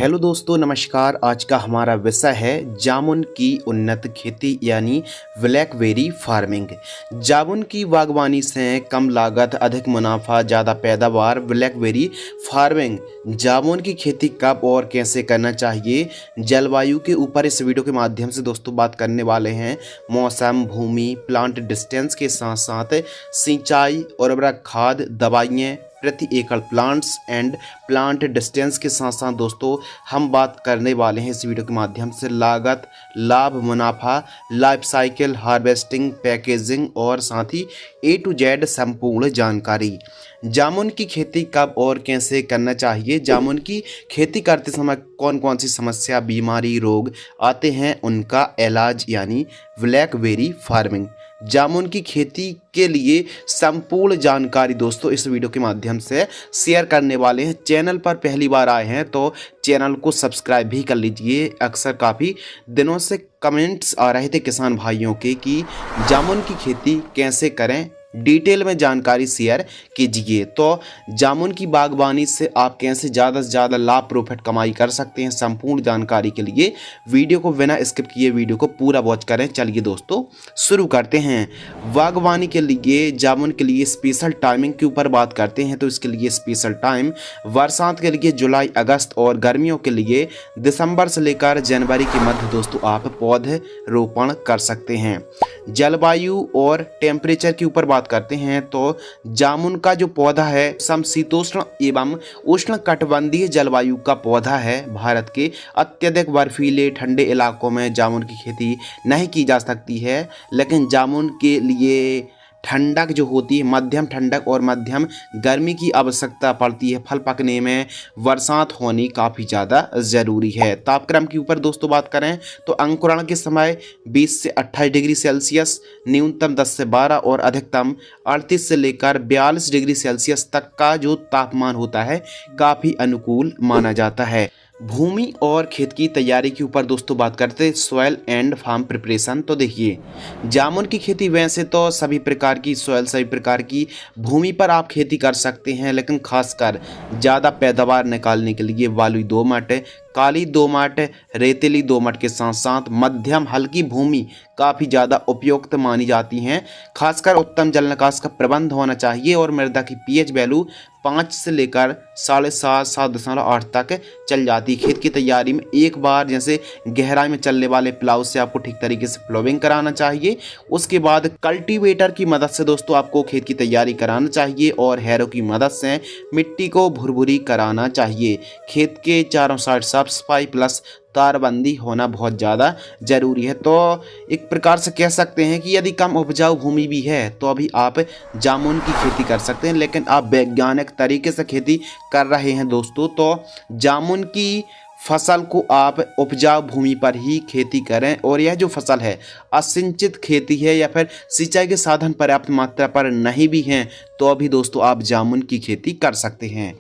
Hello दोस्तों, नमस्कार। आज का हमारा विषय है जामुन की उन्नत खेती यानी ब्लैकबेरी फार्मिंग। जामुन की बागवानी से कम लागत, अधिक मुनाफा, ज़्यादा पैदावार। Blackberry farming. जामुन की खेती कब और कैसे करना चाहिए, जलवायु के ऊपर इस वीडियो के माध्यम से दोस्तों बात करने वाले हैं। मौसम, भूमि, प्लांट डिस्टेंस के साथ साथ सिंचाई, उर्वरक, खाद, दवाइयाँ प्रति एकड़, प्लांट्स एंड प्लांट डिस्टेंस के साथ साथ दोस्तों हम बात करने वाले हैं इस वीडियो के माध्यम से लागत, लाभ, मुनाफा, लाइफ साइकिल, हार्वेस्टिंग, पैकेजिंग और साथ ही ए टू जेड संपूर्ण जानकारी। जामुन की खेती कब और कैसे करना चाहिए, जामुन की खेती करते समय कौन कौन सी समस्या, बीमारी, रोग आते हैं, उनका इलाज यानी ब्लैकबेरी फार्मिंग। जामुन की खेती के लिए संपूर्ण जानकारी दोस्तों इस वीडियो के माध्यम से शेयर करने वाले हैं। चैनल पर पहली बार आए हैं तो चैनल को सब्सक्राइब भी कर लीजिए। अक्सर काफ़ी दिनों से कमेंट्स आ रहे थे किसान भाइयों के कि जामुन की खेती कैसे करें, डिटेल में जानकारी शेयर कीजिए। तो जामुन की बागवानी से आप कैसे ज़्यादा से ज़्यादा लाभ, प्रॉफिट कमाई कर सकते हैं, संपूर्ण जानकारी के लिए वीडियो को बिना स्किप किए वीडियो को पूरा वॉच करें। चलिए दोस्तों शुरू करते हैं। बागवानी के लिए, जामुन के लिए स्पेशल टाइमिंग के ऊपर बात करते हैं तो इसके लिए स्पेशल टाइम बरसात के लिए जुलाई अगस्त और गर्मियों के लिए दिसंबर से लेकर जनवरी के मध्य दोस्तों आप पौधे रोपण कर सकते हैं। जलवायु और टेम्परेचर के ऊपर बात करते हैं तो जामुन का जो पौधा है समशीतोष्ण एवं उष्ण कटिबंधीय जलवायु का पौधा है। भारत के अत्यधिक बर्फीले ठंडे इलाकों में जामुन की खेती नहीं की जा सकती है, लेकिन जामुन के लिए ठंडक जो होती है, मध्यम ठंडक और मध्यम गर्मी की आवश्यकता पड़ती है। फल पकने में बरसात होनी काफ़ी ज़्यादा ज़रूरी है। तापक्रम के ऊपर दोस्तों बात करें तो अंकुरण के समय 20 से 28 डिग्री सेल्सियस, न्यूनतम 10 से 12 और अधिकतम 38 से लेकर 42 डिग्री सेल्सियस तक का जो तापमान होता है काफ़ी अनुकूल माना जाता है। भूमि और खेत की तैयारी के ऊपर दोस्तों बात करते हैं, सॉयल एंड फार्म प्रिपरेशन। तो देखिए, जामुन की खेती वैसे तो सभी प्रकार की सॉयल, सभी प्रकार की भूमि पर आप खेती कर सकते हैं, लेकिन खासकर ज़्यादा पैदावार निकालने के लिए वालुई दोमट, काली दोमट, रेतीली दोमट के साथ साथ मध्यम हल्की भूमि काफ़ी ज़्यादा उपयुक्त मानी जाती हैं। खासकर उत्तम जल निकास का प्रबंध होना चाहिए और मृदा की पीएच वैल्यू 5 से लेकर 7.5 7.8 तक चल जाती है। खेत की तैयारी में एक बार जैसे गहराई में चलने वाले प्लाउ से आपको ठीक तरीके से प्लोविंग कराना चाहिए। उसके बाद कल्टीवेटर की मदद से दोस्तों आपको खेत की तैयारी कराना चाहिए और हैरो की मदद से मिट्टी को भुरभुरी कराना चाहिए। खेत के चारों साइड साफ सफाई प्लस तारबंदी होना बहुत ज़्यादा ज़रूरी है। तो एक प्रकार से कह सकते हैं कि यदि कम उपजाऊ भूमि भी है तो अभी आप जामुन की खेती कर सकते हैं, लेकिन आप वैज्ञानिक तरीके से खेती कर रहे हैं दोस्तों तो जामुन की फसल को आप उपजाऊ भूमि पर ही खेती करें। और यह जो फसल है असिंचित खेती है या फिर सिंचाई के साधन पर्याप्त मात्रा पर नहीं भी हैं तो अभी दोस्तों आप जामुन की खेती कर सकते हैं।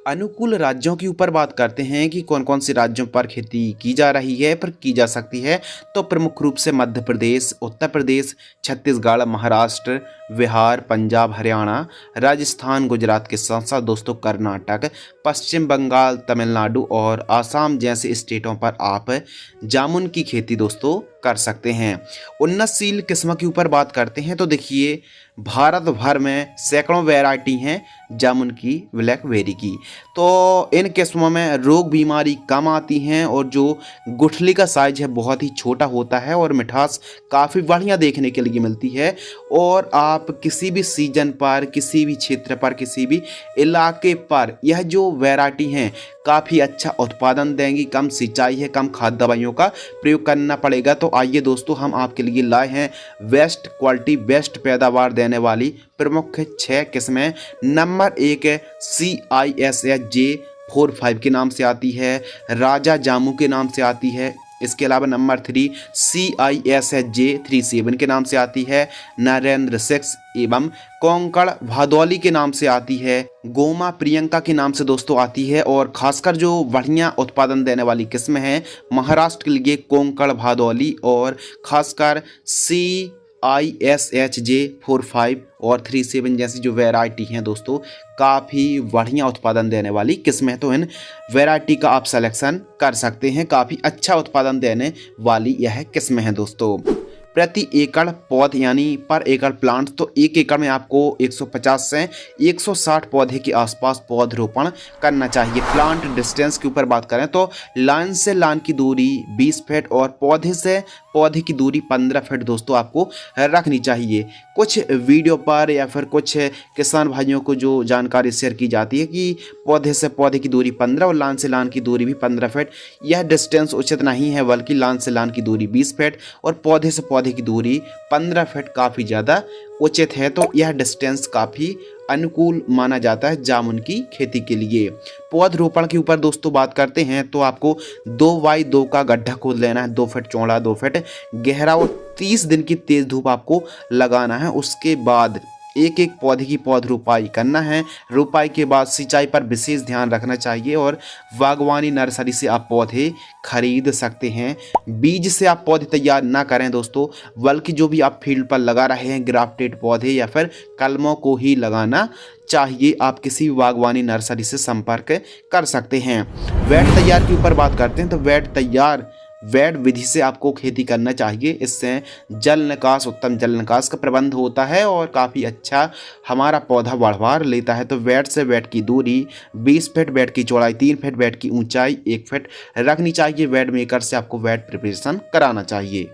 अनुकूल राज्यों के ऊपर बात करते हैं कि कौन कौन से राज्यों पर खेती की जा रही है, पर की जा सकती है। तो प्रमुख रूप से मध्य प्रदेश, उत्तर प्रदेश, छत्तीसगढ़, महाराष्ट्र, बिहार, पंजाब, हरियाणा, राजस्थान, गुजरात के साथ साथ दोस्तों कर्नाटक, पश्चिम बंगाल, तमिलनाडु और आसाम जैसे स्टेटों पर आप जामुन की खेती दोस्तों कर सकते हैं। उन्नतशील किस्म के ऊपर बात करते हैं तो देखिए, भारत भर में सैकड़ों वैरायटी हैं जामुन की, ब्लैकबेरी की। तो इन किस्मों में रोग बीमारी कम आती हैं और जो गुठली का साइज है बहुत ही छोटा होता है और मिठास काफ़ी बढ़िया देखने के लिए मिलती है। और आप किसी भी सीजन पर, किसी भी क्षेत्र पर, किसी भी इलाके पर यह जो वैरायटी हैं काफ़ी अच्छा उत्पादन देंगी। कम सिंचाई है, कम खाद दवाइयों का प्रयोग करना पड़ेगा। तो आइए दोस्तों हम आपके लिए लाए हैं बेस्ट क्वालिटी, बेस्ट पैदावार देने वाली प्रमुख 6 किस्में। नंबर 1 CISHJ45 के नाम से आती है, राजा जामू के नाम से आती है। इसके अलावा नंबर 3 CISHJ37 के नाम से आती है, नरेंद्र 6 एवं कोंकण भादौली के नाम से आती है, गोमा प्रियंका के नाम से दोस्तों आती है। और खासकर जो बढ़िया उत्पादन देने वाली किस्म है महाराष्ट्र के लिए कोंकण भादौली और खासकर ISHJ 45 और 37 जैसी जो वैरायटी हैं दोस्तों, काफ़ी बढ़िया उत्पादन देने वाली किस्में, तो इन वैरायटी का आप सिलेक्शन कर सकते हैं। काफ़ी अच्छा उत्पादन देने वाली यह किस्में हैं दोस्तों। प्रति एकड़ पौध यानी पर एकड़ प्लांट, तो 1 एकड़ में आपको 150 से 160 पौधे के आसपास पौधरोपण करना चाहिए। प्लांट डिस्टेंस के ऊपर बात करें तो लाइन से लाइन की दूरी 20 फीट और पौधे से पौधे की दूरी 15 फीट दोस्तों आपको रखनी चाहिए। कुछ वीडियो पर या फिर कुछ किसान भाइयों को जो जानकारी शेयर की जाती है कि पौधे से पौधे की दूरी 15 और लाइन से लाइन की दूरी भी 15 फीट, यह डिस्टेंस उचित नहीं है, बल्कि लाइन से लाइन की दूरी 20 फीट और पौधे से पौधे की दूरी 15 फीट काफ़ी ज़्यादा उचित है। तो यह डिस्टेंस काफ़ी अनुकूल माना जाता है जामुन की खेती के लिए। पौधरोपण के ऊपर दोस्तों बात करते हैं तो आपको 2x2 का गड्ढा खोद लेना है, 2 फीट चौड़ा 2 फीट गहरा, और 30 दिन की तेज धूप आपको लगाना है। उसके बाद एक एक पौधे की पौध रोपाई करना है। रोपाई के बाद सिंचाई पर विशेष ध्यान रखना चाहिए और बागवानी नर्सरी से आप पौधे खरीद सकते हैं। बीज से आप पौधे तैयार ना करें दोस्तों, बल्कि जो भी आप फील्ड पर लगा रहे हैं ग्राफ्टेड पौधे या फिर कलमों को ही लगाना चाहिए। आप किसी बागवानी नर्सरी से संपर्क कर सकते हैं। वेट तैयार के ऊपर बात करते हैं तो वेट विधि से आपको खेती करना चाहिए। इससे जल निकास, उत्तम जल निकास का प्रबंध होता है और काफ़ी अच्छा हमारा पौधा बढ़वार लेता है। तो वेट से वेट की दूरी 20 फीट, वेट की चौड़ाई 3 फीट, वेट की ऊंचाई 1 फीट रखनी चाहिए। वेट मेकर से आपको वेट प्रिपरेशन कराना चाहिए।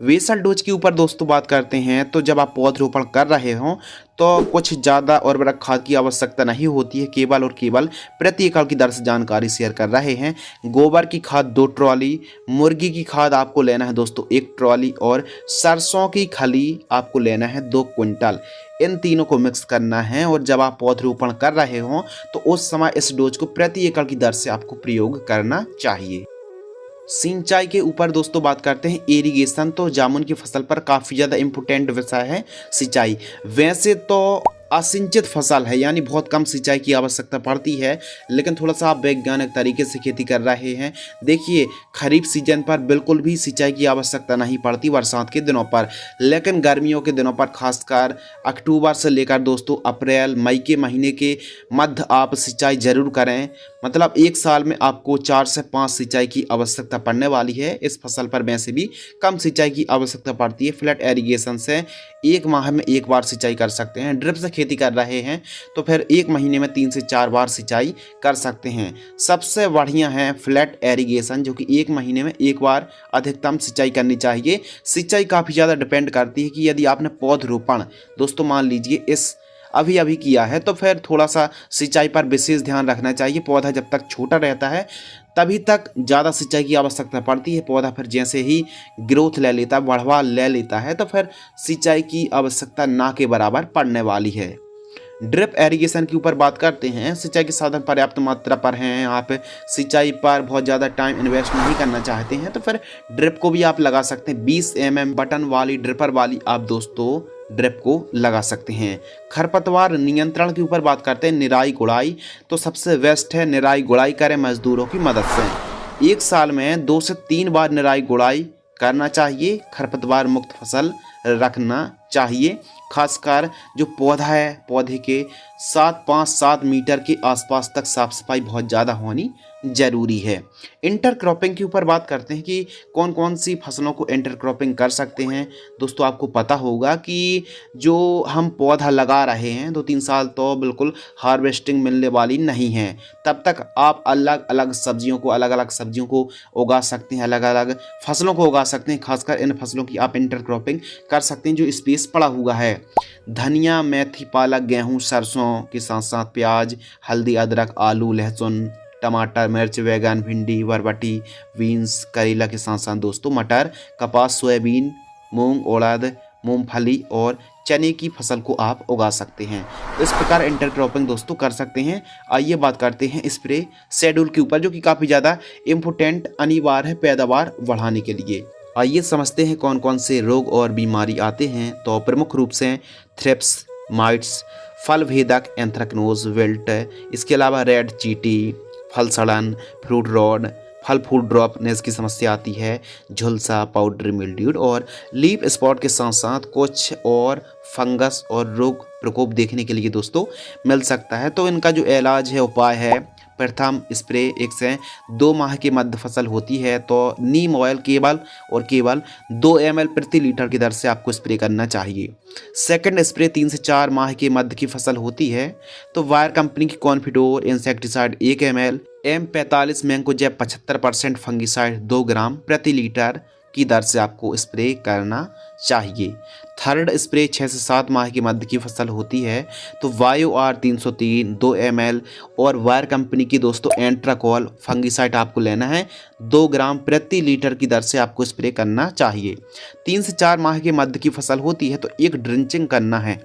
वेसल डोज के ऊपर दोस्तों बात करते हैं तो जब आप पौधरोपण कर रहे हों तो कुछ ज़्यादा उर्वरक खाद की आवश्यकता नहीं होती है। केवल और केवल प्रति एकड़ की दर से जानकारी शेयर कर रहे हैं। गोबर की खाद 2 ट्रॉली, मुर्गी की खाद आपको लेना है दोस्तों 1 ट्रॉली, और सरसों की खली आपको लेना है 2 क्विंटल। इन तीनों को मिक्स करना है और जब आप पौधरोपण कर रहे हों तो उस समय इस डोज को प्रति एकड़ की दर से आपको प्रयोग करना चाहिए। सिंचाई के ऊपर दोस्तों बात करते हैं इरिगेशन, तो जामुन की फसल पर काफ़ी ज़्यादा इम्पोर्टेंट विषय है सिंचाई। वैसे तो असिंचित फसल है यानी बहुत कम सिंचाई की आवश्यकता पड़ती है, लेकिन थोड़ा सा आप वैज्ञानिक तरीके से खेती कर रहे हैं। देखिए खरीफ सीजन पर बिल्कुल भी सिंचाई की आवश्यकता नहीं पड़ती बरसात के दिनों पर, लेकिन गर्मियों के दिनों पर खासकर अक्टूबर से लेकर दोस्तों अप्रैल मई के महीने के मध्य आप सिंचाई जरूर करें। मतलब एक साल में आपको 4 से 5 सिंचाई की आवश्यकता पड़ने वाली है। इस फसल पर वैसे भी कम सिंचाई की आवश्यकता पड़ती है। फ्लैट एरीगेशन से 1 माह में 1 बार सिंचाई कर सकते हैं। ड्रिप से खेती कर रहे हैं तो फिर 1 महीने में 3 से 4 बार सिंचाई कर सकते हैं। सबसे बढ़िया है फ्लैट एरीगेशन, जो कि 1 महीने में 1 बार अधिकतम सिंचाई करनी चाहिए। सिंचाई काफ़ी ज़्यादा डिपेंड करती है कि यदि आपने पौधरोपण दोस्तों मान लीजिए इस अभी किया है तो फिर थोड़ा सा सिंचाई पर विशेष ध्यान रखना चाहिए। पौधा जब तक छोटा रहता है तभी तक ज़्यादा सिंचाई की आवश्यकता पड़ती है। पौधा फिर जैसे ही ग्रोथ ले लेता है, बढ़वा ले लेता है, तो फिर सिंचाई की आवश्यकता ना के बराबर पड़ने वाली है। ड्रिप एरीगेशन के ऊपर बात करते हैं। सिंचाई के साधन पर्याप्त मात्रा पर हैं, आप सिंचाई पर बहुत ज़्यादा टाइम इन्वेस्ट नहीं करना चाहते हैं तो फिर ड्रिप को भी आप लगा सकते हैं। 20 mm बटन वाली ड्रिपर वाली आप दोस्तों ड्रिप को लगा सकते हैं। खरपतवार नियंत्रण के ऊपर बात करते हैं। निराई गुड़ाई तो सबसे बेस्ट है, निराई गुड़ाई करें मजदूरों की मदद से। 1 साल में 2 से 3 बार निराई गुड़ाई करना चाहिए। खरपतवार मुक्त फसल रखना चाहिए। खासकर जो पौधा है पौधे के 5-7 मीटर के आसपास तक साफ सफाई बहुत ज़्यादा होनी ज़रूरी है। इंटरक्रॉपिंग के ऊपर बात करते हैं कि कौन कौन सी फसलों को इंटरक्रॉपिंग कर सकते हैं। दोस्तों आपको पता होगा कि जो हम पौधा लगा रहे हैं 2-3 साल तो बिल्कुल हार्वेस्टिंग मिलने वाली नहीं है। तब तक आप अलग अलग सब्जियों को उगा सकते हैं, अलग अलग फसलों को उगा सकते हैं। खासकर इन फसलों की आप इंटरक्रॉपिंग कर सकते हैं जो स्पेस पड़ा हुआ है। धनिया, मेथी, पालक, गेहूँ, सरसों के साथ साथ प्याज, हल्दी, अदरक, आलू, लहसुन, टमाटर, मिर्च, बैगन, भिंडी, बरबटी, बीन्स, करेला के साथ साथ दोस्तों मटर, कपास, सोयाबीन, मूंग, उड़द, मूंगफली और चने की फसल को आप उगा सकते हैं। तो इस प्रकार इंटरक्रॉपिंग दोस्तों कर सकते हैं। आइए बात करते हैं स्प्रे शेड्यूल के ऊपर, जो कि काफ़ी ज़्यादा इम्पोर्टेंट अनिवार्य है पैदावार बढ़ाने के लिए। आइए समझते हैं कौन कौन से रोग और बीमारी आते हैं। तो प्रमुख रूप से थ्रिप्स, माइट्स, फल भेदक, एंथ्रेक्नोज, विल्ट, इसके अलावा रेड चीटी, फल सड़न, फ्रूट रॉड, फल फूल ड्रॉपनेस की समस्या आती है, झुलसा, पाउडरी मिल्ड्यूड और लीफ स्पॉट के साथ साथ कुछ और फंगस और रोग प्रकोप देखने के लिए दोस्तों मिल सकता है। तो इनका जो इलाज है, उपाय है, प्रथम स्प्रे 1 से 2 माह की मध्य फसल होती है तो नीम ऑयल केवल 2 ml प्रति लीटर की दर से आपको स्प्रे करना चाहिए। सेकंड स्प्रे 3 से 4 माह के मध्य की फसल होती है तो वायर कंपनी की Confidor insecticide 1 ml, M45 mancozeb 75% fungicide 2 ग्राम प्रति लीटर की दर से आपको स्प्रे करना चाहिए। थर्ड स्प्रे 6 से 7 माह की मध्य की फसल होती है तो वायो आर 303 2 ml और वायर कंपनी की दोस्तों एंट्राकॉल फंगिसाइड आपको लेना है 2 ग्राम प्रति लीटर की दर से आपको स्प्रे करना चाहिए। 3 से 4 माह के मध्य की फसल होती है तो एक ड्रिंचिंग करना है,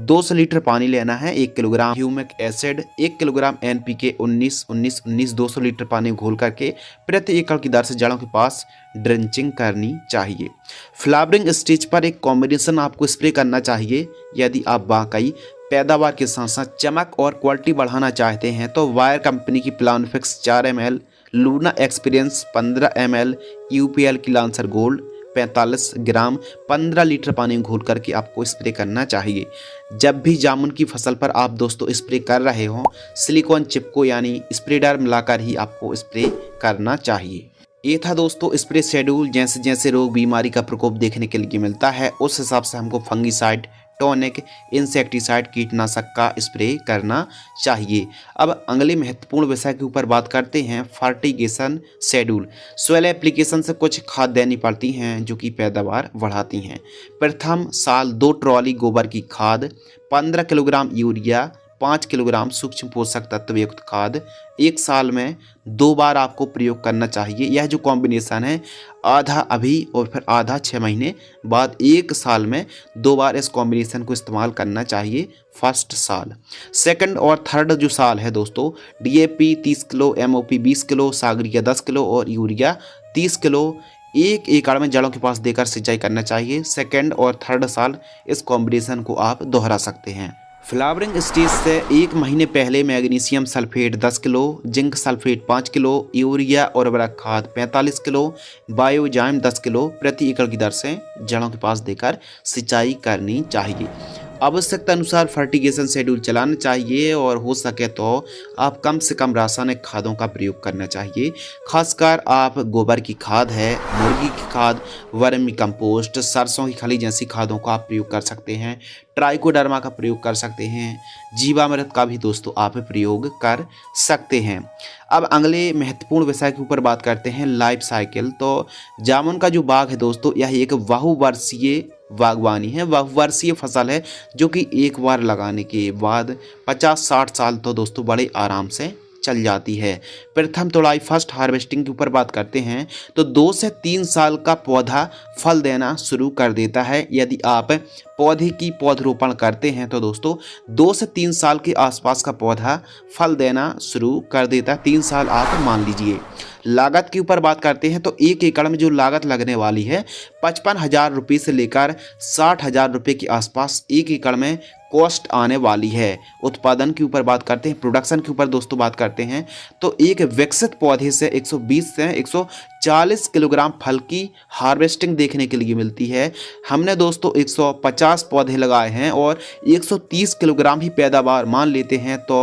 200 लीटर पानी लेना है, 1 kilogram humic acid, 1 kilogram NPK 19-19-19 200 litre पानी घोल करके प्रति एकड़ की दर से जड़ों के पास ड्रिंचिंग करनी चाहिए। फ्लावरिंग स्टेज पर एक कॉम्बिनेशन आपको स्प्रे करना चाहिए। यदि आप वाकई पैदावार के साथ साथ चमक और क्वालिटी बढ़ाना चाहते हैं तो वायर कंपनी की प्लानफिक्स 4 ml, Luna experience 15 ml, UPL की लांसर गोल्ड 45 ग्राम 15 लीटर पानी में घोल करके आपको स्प्रे करना चाहिए। जब भी जामुन की फसल पर आप दोस्तों स्प्रे कर रहे हों, सिलिकॉन चिप को यानी स्प्रेडर मिलाकर ही आपको स्प्रे करना चाहिए। ये था दोस्तों स्प्रे शेड्यूल। जैसे जैसे रोग बीमारी का प्रकोप देखने के लिए मिलता है उस हिसाब से हमको फंगिसाइड, टॉनिक, इंसेक्टिसाइड, कीटनाशक का स्प्रे करना चाहिए। अब अगले महत्वपूर्ण विषय के ऊपर बात करते हैं, फर्टिगेशन शेड्यूल। सोयल एप्लीकेशन से कुछ खाद देनी पड़ती हैं जो कि पैदावार बढ़ाती हैं। प्रथम साल 2 ट्रॉली गोबर की खाद, 15 किलोग्राम यूरिया, 5 किलोग्राम सूक्ष्म पोषक तत्व युक्त खाद 1 साल में 2 बार आपको प्रयोग करना चाहिए। यह जो कॉम्बिनेशन है आधा अभी और फिर आधा 6 महीने बाद 1 साल में 2 बार इस कॉम्बिनेशन को इस्तेमाल करना चाहिए फर्स्ट साल। सेकंड और थर्ड जो साल है दोस्तों DAP 30 किलो, MOP 20 किलो, सागरिया 10 किलो और यूरिया 30 किलो 1 एकड़ में जड़ों के पास देकर सिंचाई करना चाहिए। सेकंड और थर्ड साल इस कॉम्बिनेशन को आप दोहरा सकते हैं। फ्लावरिंग स्टेज से 1 महीने पहले magnesium sulphate 10 kilo, zinc sulphate 5 kilo, urea और उर्वरक खाद 45 किलो, बायोजाइम 10 किलो प्रति एकड़ की दर से जड़ों के पास देकर सिंचाई करनी चाहिए। आवश्यकता अनुसार फर्टिगेशन शेड्यूल चलाना चाहिए और हो सके तो आप कम से कम रासायनिक खादों का प्रयोग करना चाहिए। खासकर आप गोबर की खाद है, मुर्गी की खाद, वर्मी कंपोस्ट, सरसों की खली जैसी खादों का आप प्रयोग कर सकते हैं। ट्राइकोडर्मा का प्रयोग कर सकते हैं। जीवामृत का भी दोस्तों आप प्रयोग कर सकते हैं। अब अगले महत्वपूर्ण विषय के ऊपर बात करते हैं, लाइफ साइकिल। तो जामुन का जो बाग है दोस्तों यह एक बहुवर्षीय बागवानी है, बहुवर्षीय फसल है जो कि एक बार लगाने के बाद 50-60 साल तो दोस्तों बड़े आराम से चल जाती है। प्रथम तोड़ाई फर्स्ट हार्वेस्टिंग के ऊपर बात करते हैं तो 2 से 3 साल का पौधा फल देना शुरू कर देता है। यदि आप पौधे की पौधरोपण करते हैं तो दोस्तों 2 से 3 साल के आसपास का पौधा फल देना शुरू कर देता है। 3 साल आप मान लीजिए। लागत के ऊपर बात करते हैं तो 1 एकड़ में जो लागत लगने वाली है 55,000 रुपये से लेकर 60,000 रुपये के आसपास 1 एकड़ में कॉस्ट आने वाली है। उत्पादन के ऊपर बात करते हैं, प्रोडक्शन के ऊपर दोस्तों बात करते हैं तो एक विकसित पौधे से 120 से 140 किलोग्राम फल की हार्वेस्टिंग देखने के लिए मिलती है। हमने दोस्तों 150 पौधे लगाए हैं और 130 किलोग्राम ही पैदावार मान लेते हैं तो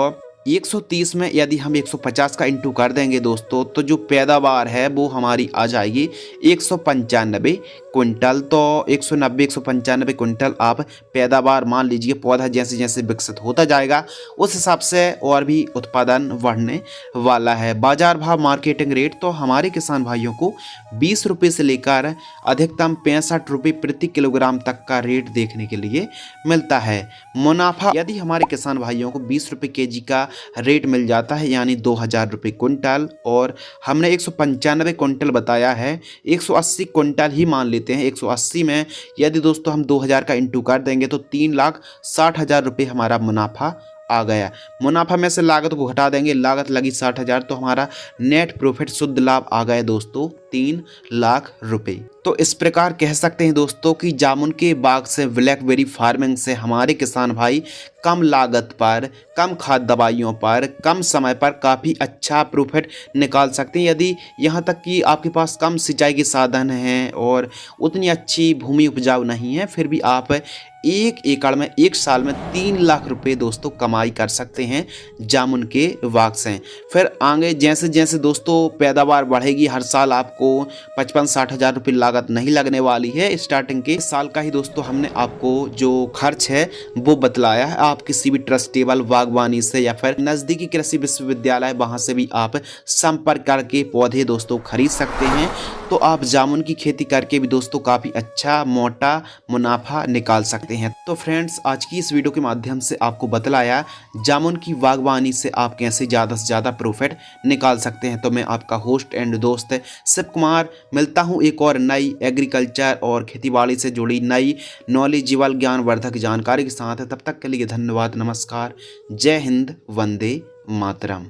130 में यदि हम 150 का इंटू कर देंगे दोस्तों तो जो पैदावार है वो हमारी आ जाएगी 195 क्विंटल। तो 190-195 क्विंटल आप पैदावार मान लीजिए। पौधा जैसे जैसे विकसित होता जाएगा उस हिसाब से और भी उत्पादन बढ़ने वाला है। बाजार भाव मार्केटिंग रेट तो हमारे किसान भाइयों को 20 रुपये से लेकर अधिकतम 65 रुपये प्रति किलोग्राम तक का रेट देखने के लिए मिलता है। मुनाफा यदि हमारे किसान भाइयों को 20 रुपये केजी का रेट मिल जाता है यानी 2,000 रुपये क्विंटल और हमने 195 क्विंटल बताया है, 180 क्विंटल ही मान लेते हैं। 180 में यदि दोस्तों हम 2,000 का इंटू कर देंगे तो 3,60,000 रुपये हमारा मुनाफा आ गया। मुनाफा में से लागत को घटा देंगे, लागत लगी 60,000, तो हमारा नेट प्रॉफिट शुद्ध लाभ आ गया दोस्तों 3 लाख रुपए। तो इस प्रकार कह सकते हैं दोस्तों कि जामुन के बाग से, ब्लैकबेरी फार्मिंग से हमारे किसान भाई कम लागत पर, कम खाद दवाइयों पर, कम समय पर काफ़ी अच्छा प्रॉफिट निकाल सकते हैं। यदि यहाँ तक कि आपके पास कम सिंचाई के साधन हैं और उतनी अच्छी भूमि उपजाऊ नहीं है, फिर भी आप 1 एकड़ में 1 साल में 3 लाख रुपए दोस्तों कमाई कर सकते हैं जामुन के बाग से। फिर आगे जैसे जैसे दोस्तों पैदावार बढ़ेगी, हर साल आपको 55-60 हज़ार रुपये लागत नहीं लगने वाली है। स्टार्टिंग के साल का ही दोस्तों हमने आपको जो खर्च है वो बतलाया है। आप किसी भी ट्रस्टेबल बागवानी से या फिर नज़दीकी कृषि विश्वविद्यालय, वहाँ से भी आप संपर्क करके पौधे दोस्तों खरीद सकते हैं। तो आप जामुन की खेती करके भी दोस्तों काफ़ी अच्छा मोटा मुनाफा निकाल सकते हैं। तो फ्रेंड्स, आज की इस वीडियो के माध्यम से आपको बतलाया जामुन की बागवानी से आप कैसे ज़्यादा से ज़्यादा प्रॉफिट निकाल सकते हैं। तो मैं आपका होस्ट एंड दोस्त शिव कुमार मिलता हूँ एक और नई एग्रीकल्चर और खेतीबाड़ी से जुड़ी नई नॉलेजेबल ज्ञानवर्धक जानकारी के साथ। तब तक के लिए धन्यवाद, नमस्कार, जय हिंद, वंदे मातरम।